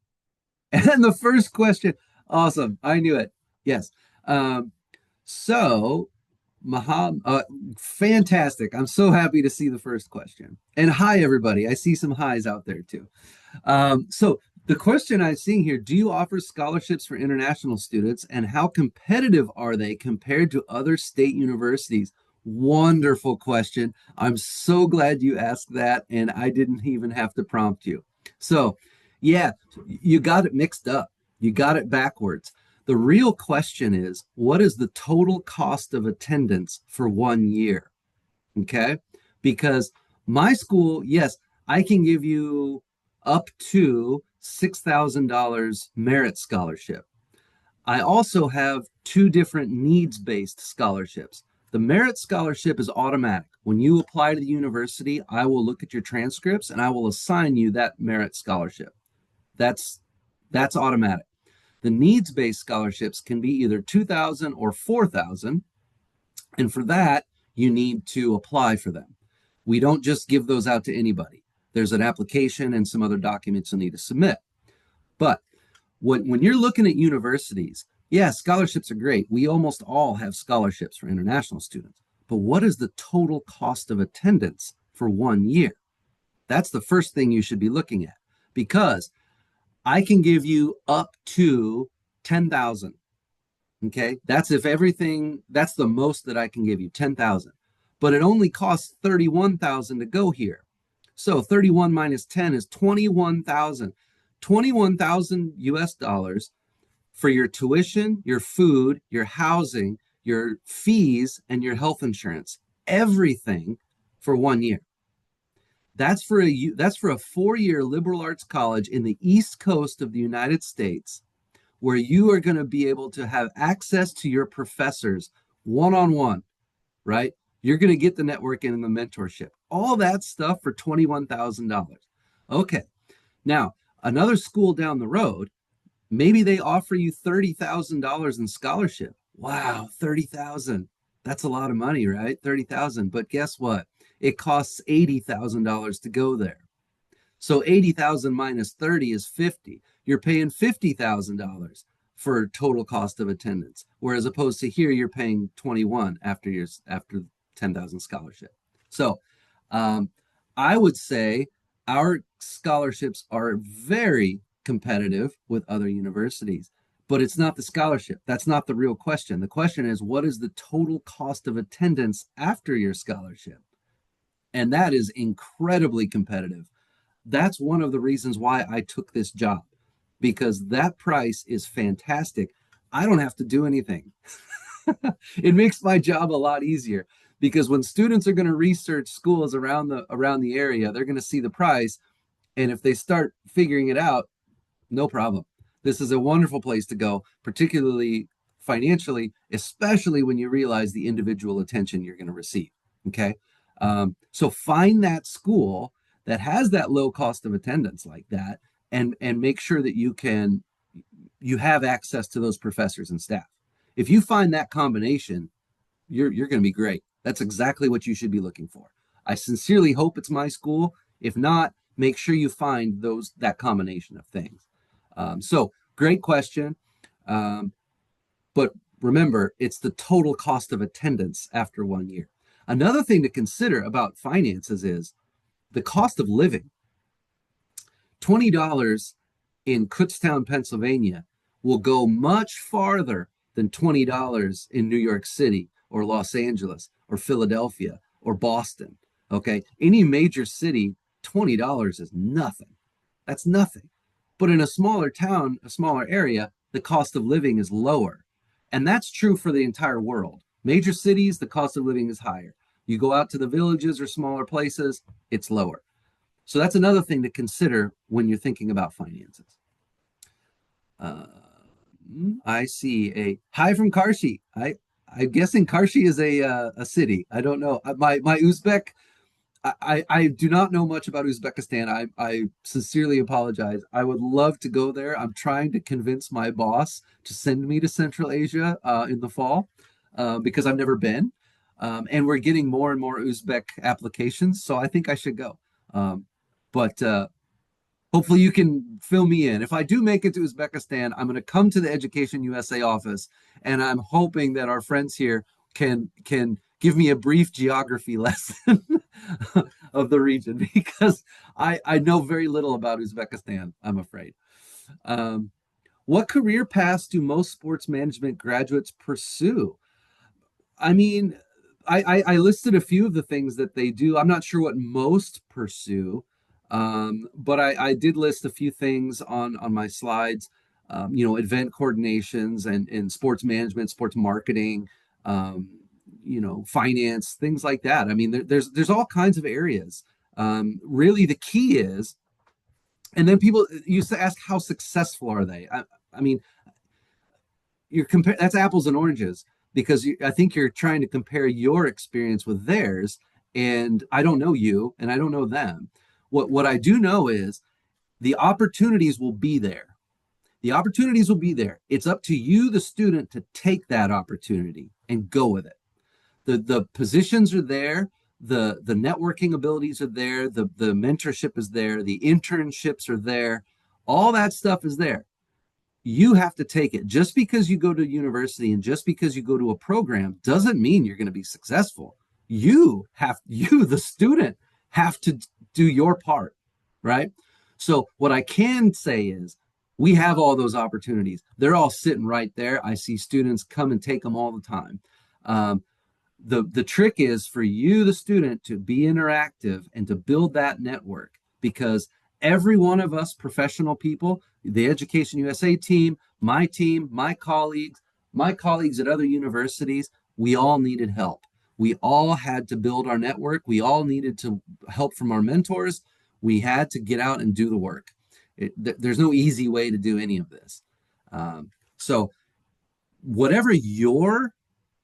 Speaker 1: And the first question, awesome. I knew it. Yes. So fantastic. I'm so happy to see the first question. And hi, everybody. I see some highs out there too. So the question I'm seeing here, do you offer scholarships for international students, and how competitive are they compared to other state universities? Wonderful question. I'm so glad you asked that, and I didn't even have to prompt you. So, yeah, you got it mixed up. You got it backwards. The real question is, what is the total cost of attendance for 1 year? Okay? Because my school, yes, I can give you up to $6,000 merit scholarship. I also have two different needs-based scholarships. The merit scholarship is automatic. When you apply to the university, I will look at your transcripts and I will assign you that merit scholarship. That's automatic. The needs-based scholarships can be either $2,000 or $4,000, and for that, you need to apply for them. We don't just give those out to anybody. There's an application and some other documents you'll need to submit. But when you're looking at universities, yeah, scholarships are great. We almost all have scholarships for international students. But what is the total cost of attendance for 1 year? That's the first thing you should be looking at, because I can give you up to 10,000. Okay, that's the most that I can give you, 10,000. But it only costs 31,000 to go here. So 31 minus 10 is 21,000. 21,000 US dollars for your tuition, your food, your housing, your fees, and your health insurance. Everything for 1 year. That's for a 4-year liberal arts college in the East Coast of the United States, where you are going to be able to have access to your professors one-on-one, right? You're going to get the networking and the mentorship. All that stuff for $21,000. Okay. Now, another school down the road, maybe they offer you $30,000 in scholarship. Wow, 30,000. That's a lot of money, right? 30,000. But guess what? It costs $80,000 to go there. So 80,000 minus 30 is 50. You're paying $50,000 for total cost of attendance, whereas opposed to here you're paying 21 after 10,000 scholarship. So I would say our scholarships are very competitive with other universities, but it's not the scholarship. That's not the real question. The question is, what is the total cost of attendance after your scholarship? And that is incredibly competitive. That's one of the reasons why I took this job, because that price is fantastic. I don't have to do anything. It makes my job a lot easier because when students are going to research schools around the area, they're going to see the price, and if they start figuring it out, no problem. This is a wonderful place to go, particularly financially, especially when you realize the individual attention you're going to receive. Okay. So find that school that has that low cost of attendance like that, and make sure that you have access to those professors and staff. If you find that combination, you're going to be great. That's exactly what you should be looking for. I sincerely hope it's my school. If not, make sure you find that combination of things. So great question. But remember, it's the total cost of attendance after 1 year. Another thing to consider about finances is the cost of living. $20 in Kutztown, Pennsylvania will go much farther than $20 in New York City or Los Angeles or Philadelphia or Boston. Okay. Any major city, $20 is nothing. That's nothing. But in a smaller town, a smaller area, the cost of living is lower. And that's true for the entire world. Major cities, the cost of living is higher. You go out to the villages or smaller places, it's lower. So that's another thing to consider when you're thinking about finances. I see a hi from Karshi. I'm guessing Karshi is a city. I don't know. My Uzbek, I do not know much about Uzbekistan. I sincerely apologize. I would love to go there. I'm trying to convince my boss to send me to Central Asia in the fall because I've never been. And we're getting more and more Uzbek applications, so I think I should go. But hopefully you can fill me in. If I do make it to Uzbekistan, I'm going to come to the Education USA office, and I'm hoping that our friends here can give me a brief geography lesson of the region because I know very little about Uzbekistan, I'm afraid. What career paths do most sports management graduates pursue? I mean, I listed a few of the things that they do. I'm not sure what most pursue, but I did list a few things on my slides. Event coordinations and sports management, sports marketing, finance, things like that. I mean, there's all kinds of areas. Really, the key is, and then people used to ask, how successful are they? I mean, that's apples and oranges because I think you're trying to compare your experience with theirs, and I don't know you, and I don't know them. What I do know is the opportunities will be there. The opportunities will be there. It's up to you, the student, to take that opportunity and go with it. The positions are there, the networking abilities are there, the mentorship is there, the internships are there, all that stuff is there. You have to take it. Just because you go to university and just because you go to a program doesn't mean you're going to be successful. You, the student, have to do your part, right? So what I can say is we have all those opportunities. They're all sitting right there. I see students come and take them all the time. The trick is for you, the student, to be interactive and to build that network, because every one of us professional people, the Education USA team, my colleagues at other universities, we all needed help. We all had to build our network. We all needed to help from our mentors. We had to get out and do the work. There's no easy way to do any of this. So whatever your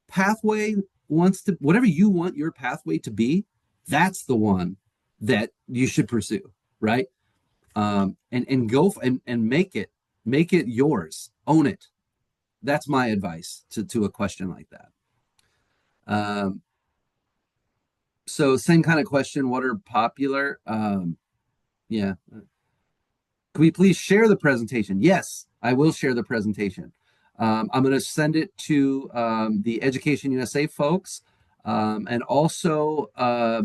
Speaker 1: pathway whatever you want your pathway to be, that's the one that you should pursue, right? And go and make it yours, own it. That's my advice to a question like that. So same kind of question, what are popular? Yeah. Can we please share the presentation? Yes, I will share the presentation. I'm going to send it to the Education USA folks, and also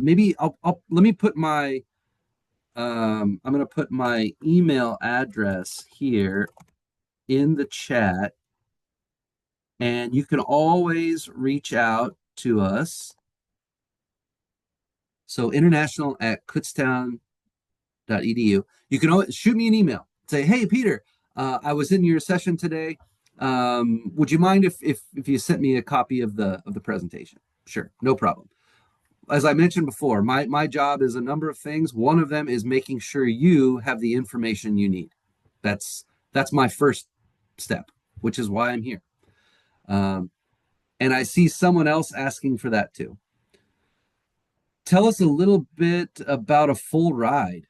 Speaker 1: maybe let me put my I'm going to put my email address here in the chat, and you can always reach out to us. So international@kutztown.edu. You can always shoot me an email. Say, hey, Peter, I was in your session today. Would you mind if you sent me a copy of the presentation? Sure, no problem. As I mentioned before, my job is a number of things. One of them is making sure you have the information you need. That's that's my first step, which is why I'm here. Um, and I see someone else asking for that too. Tell us a little bit about a full ride.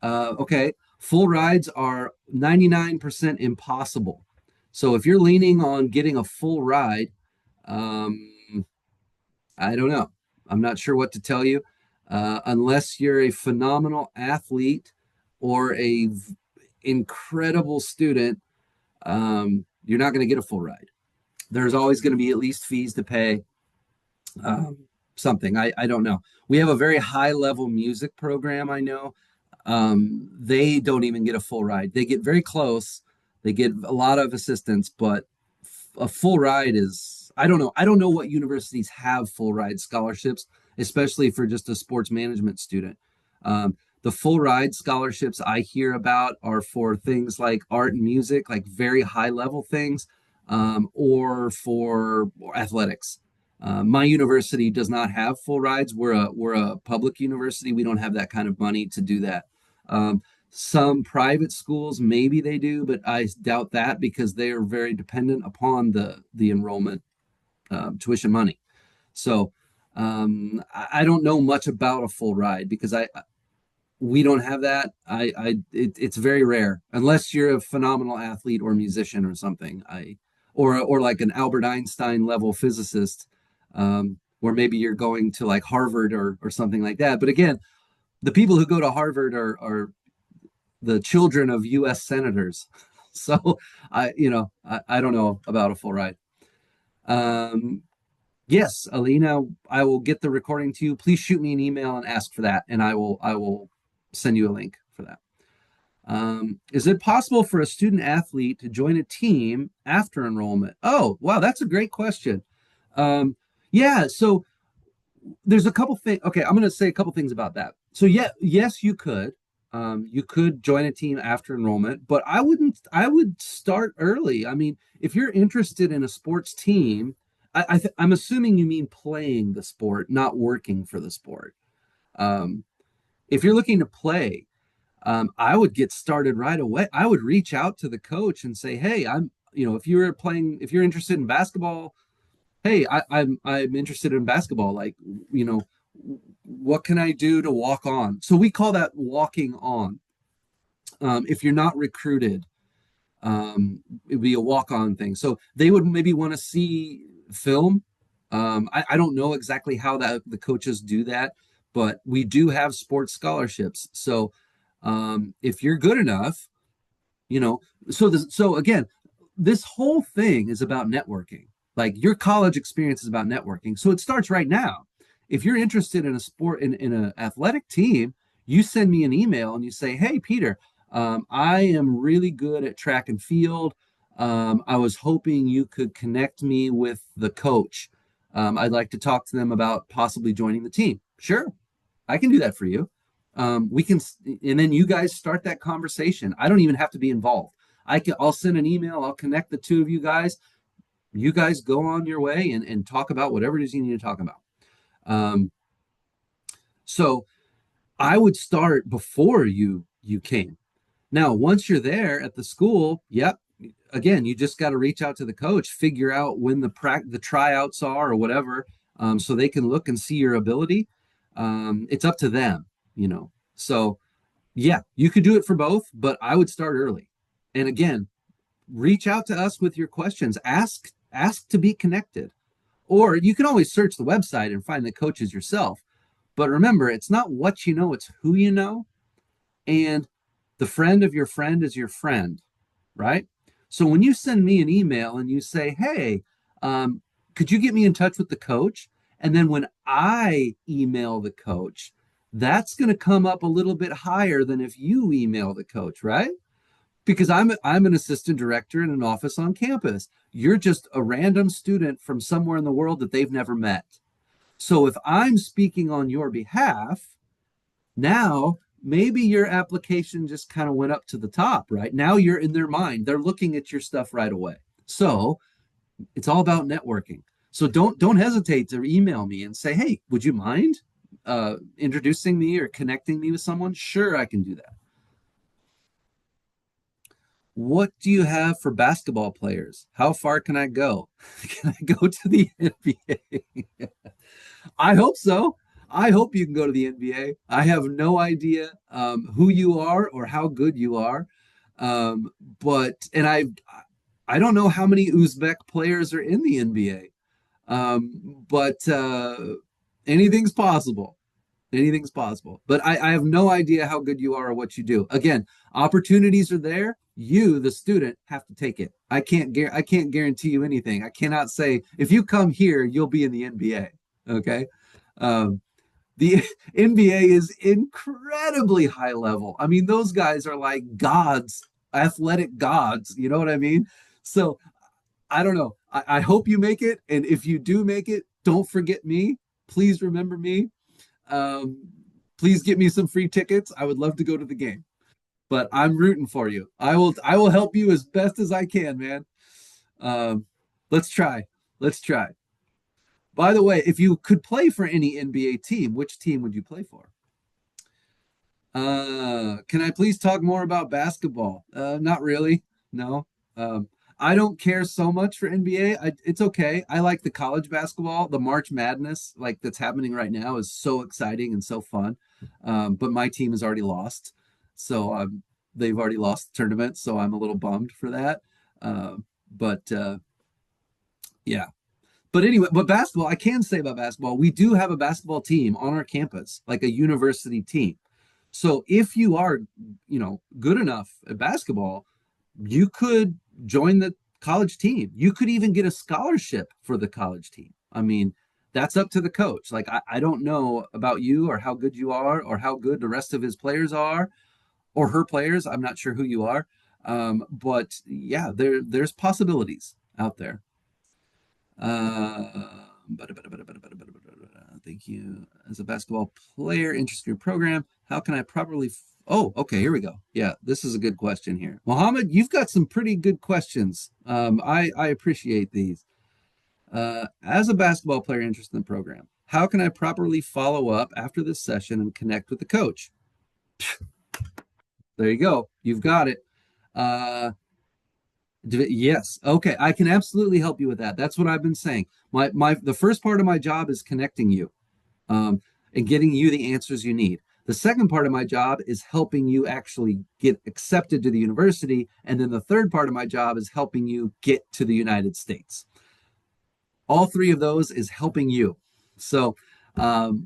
Speaker 1: Okay, full rides are 99% impossible. So if you're leaning on getting a full ride, um, I don't know. I'm not sure what to tell you. Unless you're a phenomenal athlete or incredible student, you're not going to get a full ride. There's always going to be at least fees to pay. Um, Something I don't know. We have a very high level music program. I know they don't even get a full ride. They get very close. They get a lot of assistance, but a full ride is I don't know. I don't know what universities have full ride scholarships, especially for just a sports management student. The full ride scholarships I hear about are for things like art and music, like very high level things, or for athletics. My university does not have full rides. We're a public university. We don't have that kind of money to do that. Some private schools maybe they do, but I doubt that because they are very dependent upon the enrollment tuition money. So I don't know much about a full ride because I we don't have that. It's very rare unless you're a phenomenal athlete or musician or something. Or like an Albert Einstein level physicist, or maybe you're going to like Harvard or something like that. But again, the people who go to Harvard are the children of U.S. senators. So I don't know about a full ride. Um, yes, Alina, I will get the recording to you. Please shoot me an email and ask for that, and I will send you a link for that. Is it possible for a student athlete to join a team after enrollment? Oh, wow, that's a great question. Um, yeah, so there's a couple things. Okay, I'm going to say a couple things about that. So yeah, yes, you could. You could join a team after enrollment, but I wouldn't. I would start early. I mean, if you're interested in a sports team, I'm assuming you mean playing the sport, not working for the sport. Um, if you're looking to play, I would get started right away. I would reach out to the coach and say, "Hey, if you're playing, if you're interested in basketball, hey, I'm interested in basketball. Like, you know, what can I do to walk on?" So we call that walking on. If you're not recruited, it'd be a walk on thing. So they would maybe want to see film. I don't know exactly how that the coaches do that, but we do have sports scholarships. So if you're good enough, you know, so again, this whole thing is about networking. Like your college experience is about networking. So it starts right now. If you're interested in a sport in an athletic team, you send me an email and you say, "Hey, Peter, I am really good at track and field. I was hoping you could connect me with the coach. I'd like to talk to them about possibly joining the team." Sure, I can do that for you. We can, and then you guys start that conversation. I don't even have to be involved. I'll send an email. I'll connect the two of you guys. You guys go on your way and talk about whatever it is you need to talk about. Um, so I would start before you came. Now, once you're there at the school, yep. Again, you just got to reach out to the coach, figure out when the tryouts are or whatever, so they can look and see your ability. It's up to them, you know. So yeah, you could do it for both, but I would start early. And again, reach out to us with your questions. Ask to be connected. Or you can always search the website and find the coaches yourself. But remember, it's not what you know, it's who you know. And the friend of your friend is your friend, right? So when you send me an email and you say, "Hey, could you get me in touch with the coach?" And then when I email the coach, that's going to come up a little bit higher than if you email the coach, right? Because I'm an assistant director in an office on campus. You're just a random student from somewhere in the world that they've never met. So if I'm speaking on your behalf, now maybe your application just kind of went up to the top, right? Now you're in their mind. They're looking at your stuff right away. So it's all about networking. So don't hesitate to email me and say, hey, would you mind introducing me or connecting me with someone? Sure, I can do that. What do you have for basketball players? How far can I go? Can I go to the NBA? I hope so. I hope you can go to the NBA. I have no idea who you are or how good you are, um, but I don't know how many Uzbek players are in the NBA. But anything's possible. Anything's possible. But I have no idea how good you are or what you do. Again, opportunities are there. You, the student, have to take it. I can't guarantee you anything. I cannot say if you come here, you'll be in the NBA. Okay. Um, the NBA is incredibly high level. I mean, those guys are like gods, athletic gods. You know what I mean? So I don't know. I hope you make it. And if you do make it, don't forget me. Please remember me. Um, please get me some free tickets. I would love to go to the game. But I'm rooting for you. I will help you as best as I can, man. Um, let's try. Let's try. By the way, if you could play for any NBA team, which team would you play for? Can I please talk more about basketball? Not really. No. I don't care so much for NBA. It's okay. I like the college basketball. The March Madness, like that's happening right now, is so exciting and so fun. But my team has already lost, so they've already lost the tournament. So I'm a little bummed for that. But yeah. But anyway, but basketball, I can say about basketball, we do have a basketball team on our campus, like a university team. So if you are, good enough at basketball, you could join the college team. You could even get a scholarship for the college team. I mean, that's up to the coach. Like I don't know about you or how good you are or how good the rest of his players are or her players. I'm not sure who you are. But yeah, there's possibilities out there. Uh, Thank you. As a basketball player interested in your program, how can I properly? Oh, okay. Here we go. Yeah, this is a good question here, Mohammed. You've got some pretty good questions. I appreciate these. As a basketball player interested in the program, how can I properly follow up after this session and connect with the coach? There you go. You've got it. Uh, Yes. Okay. I can absolutely help you with that. That's what I've been saying. The first part of my job is connecting you, um, and getting you the answers you need. The second part of my job is helping you actually get accepted to the university. And then the third part of my job is helping you get to the United States. All three of those is helping you. So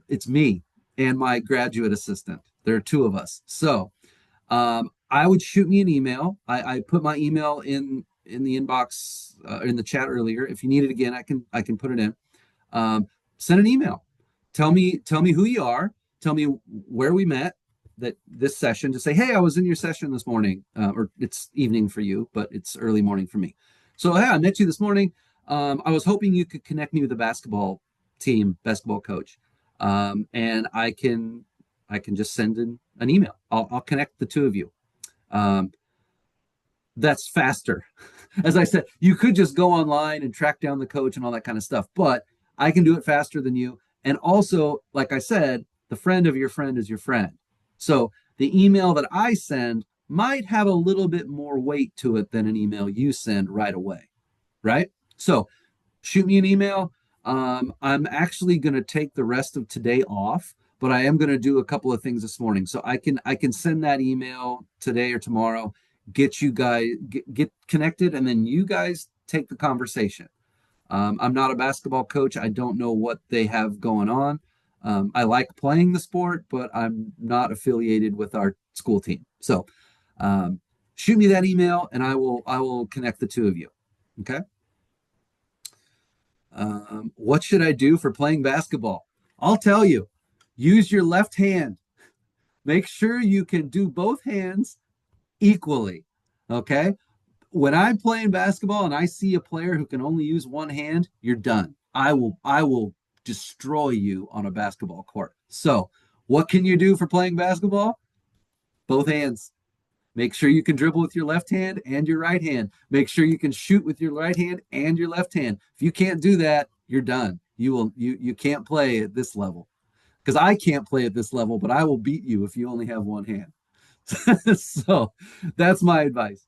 Speaker 1: it's me and my graduate assistant. There are two of us. So I would shoot me an email. I put my email in the inbox in the chat earlier. If you need it again, I can put it in. Send an email. Tell me who you are. Tell me where we met that this session. To say, hey, I was in your session this morning, or it's evening for you, but it's early morning for me. So hey, I met you this morning. I was hoping you could connect me with a basketball team, basketball coach, and I can just send an email. I'll connect the two of you. Um, that's faster. As I said, you could just go online and track down the coach and all that kind of stuff, but I can do it faster than you. And also, like I said, the friend of your friend is your friend. So the email that I send might have a little bit more weight to it than an email you send right away. Right. So shoot me an email. I'm actually going to take the rest of today off, but I am going to do a couple of things this morning. So I can send that email today or tomorrow, get you guys get connected, and then you guys take the conversation. I'm not a basketball coach. I don't know what they have going on. I like playing the sport, but I'm not affiliated with our school team. So um, shoot me that email, and I will connect the two of you. Okay. What should I do for playing basketball? I'll tell you. Use your left hand. Make sure you can do both hands equally. Okay. When I'm playing basketball and I see a player who can only use one hand, you're done. I will destroy you on a basketball court. So, what can you do for playing basketball? Both hands. Make sure you can dribble with your left hand and your right hand. Make sure you can shoot with your right hand and your left hand. If you can't do that, you're done. You can't play at this level. Because I can't play at this level, but I will beat you if you only have one hand. So that's my advice.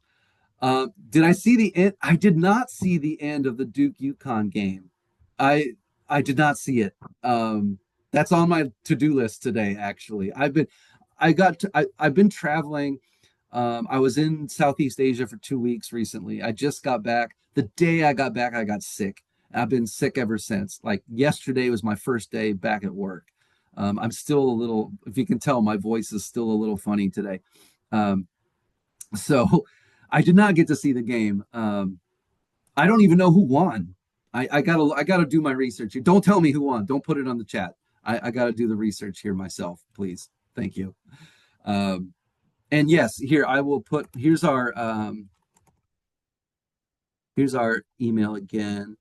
Speaker 1: Did I see the end? I did not see the end of the Duke UConn game. I I did not see it. That's on my to-do list today. Actually, I've been traveling. I was in Southeast Asia for 2 weeks recently. I just got back. The day I got back, I got sick. I've been sick ever since. Like yesterday was my first day back at work. I'm still a little, if you can tell, my voice is still a little funny today. Um, so I did not get to see the game. I don't even know who won. I gotta do my research. Don't tell me who won. Don't put it on the chat. I gotta do the research here myself, please. Thank you. Um, and yes, here I will put. Here's our email again.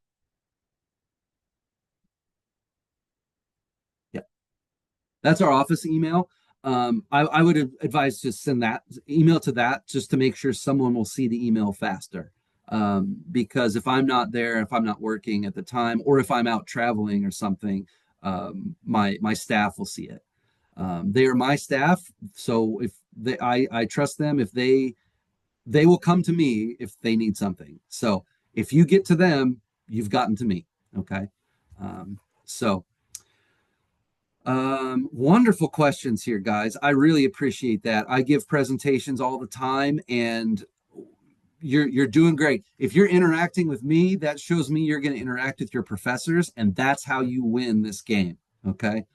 Speaker 1: Yeah, that's our office email. I would advise just send that email to that just to make sure someone will see the email faster. Because if I'm not there, if I'm not working at the time, or if I'm out traveling or something, my staff will see it. They are my staff, so if I trust them. If they will come to me if they need something. So if you get to them, you've gotten to me. Okay. So wonderful questions here, guys. I really appreciate that. I give presentations all the time, and you're doing great. If you're interacting with me, that shows me you're going to interact with your professors, and that's how you win this game. Okay.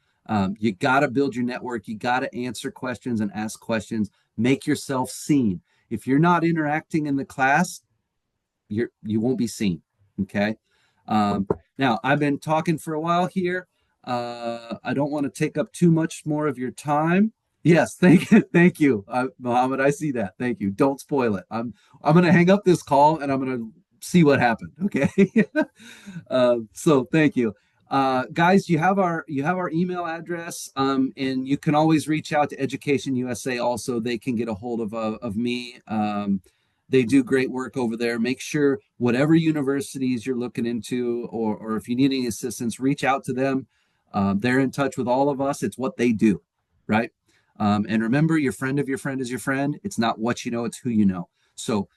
Speaker 1: You got to build your network. You got to answer questions and ask questions. Make yourself seen. If you're not interacting in the class, you won't be seen. Okay. Um, Now I've been talking for a while here. I don't want to take up too much more of your time. Yes, thank you, thank you, Mohammed. I see that. Thank you. Don't spoil it. I'm gonna hang up this call and I'm gonna see what happened. Okay. So thank you, guys. You have our email address, and you can always reach out to Education USA. Also, they can get a hold of me. They do great work over there. Make sure whatever universities you're looking into, or if you need any assistance, reach out to them. They're in touch with all of us. It's what they do, right? And remember, your friend of your friend is your friend. It's not what you know, it's who you know. So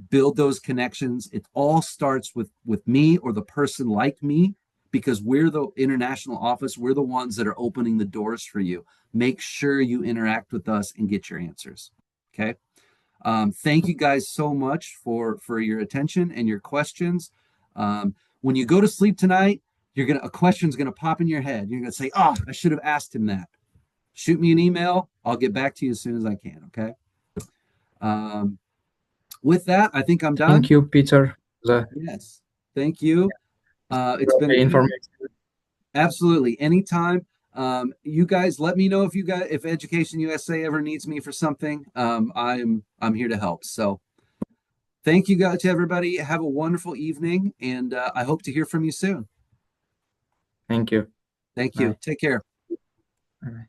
Speaker 1: build those connections. It all starts with me or the person like me, because we're the international office. We're the ones that are opening the doors for you. Make sure you interact with us and get your answers. Okay. Thank you guys so much for your attention and your questions. When you go to sleep tonight, a question's gonna pop in your head. You're gonna say, "Oh, I should have asked him that." Shoot me an email. I'll get back to you as soon as I can. Okay. Um, with that, I think I'm done.
Speaker 2: Thank you, Peter.
Speaker 1: Yes. Thank you. It's been a
Speaker 2: The
Speaker 1: good.
Speaker 2: information.
Speaker 1: Absolutely. Anytime. You guys let me know if Education USA ever needs me for something. I'm here to help. So thank you guys to everybody. Have a wonderful evening, and I hope to hear from you soon.
Speaker 2: Thank you.
Speaker 1: Thank you.
Speaker 2: Bye.
Speaker 1: Take care.
Speaker 2: Bye.